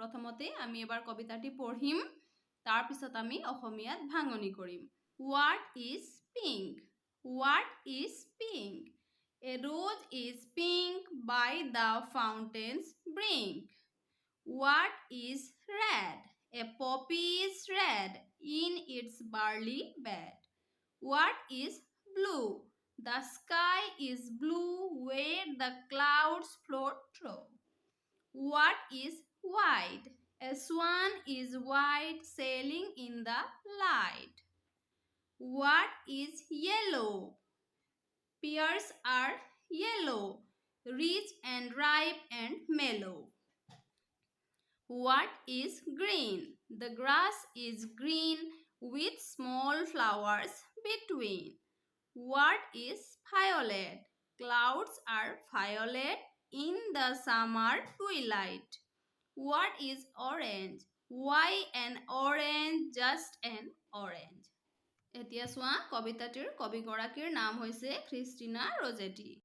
প্ৰথমতে আমি এবাৰ কবিতাটি পঢ়িম তাৰ পিছত আমি অসমীয়াত ভাঙনি কৰিম What is pink? What is pink? A rose is pink by the fountain's brink. What is red? A poppy is red in its barley bed. What is blue? The sky is blue where the clouds float through. What is white? A swan is white sailing in the light. What is yellow? Pears are yellow, rich and ripe and mellow. What is green? The grass is green with small flowers between. What is violet? Clouds are violet in the summer twilight. What is orange? Why an orange, just an orange? এতিয়া চোৱা কবিতাটিৰ কবিগৰাকীৰ নাম হৈছে খ্ৰীষ্টিনা ৰজেটি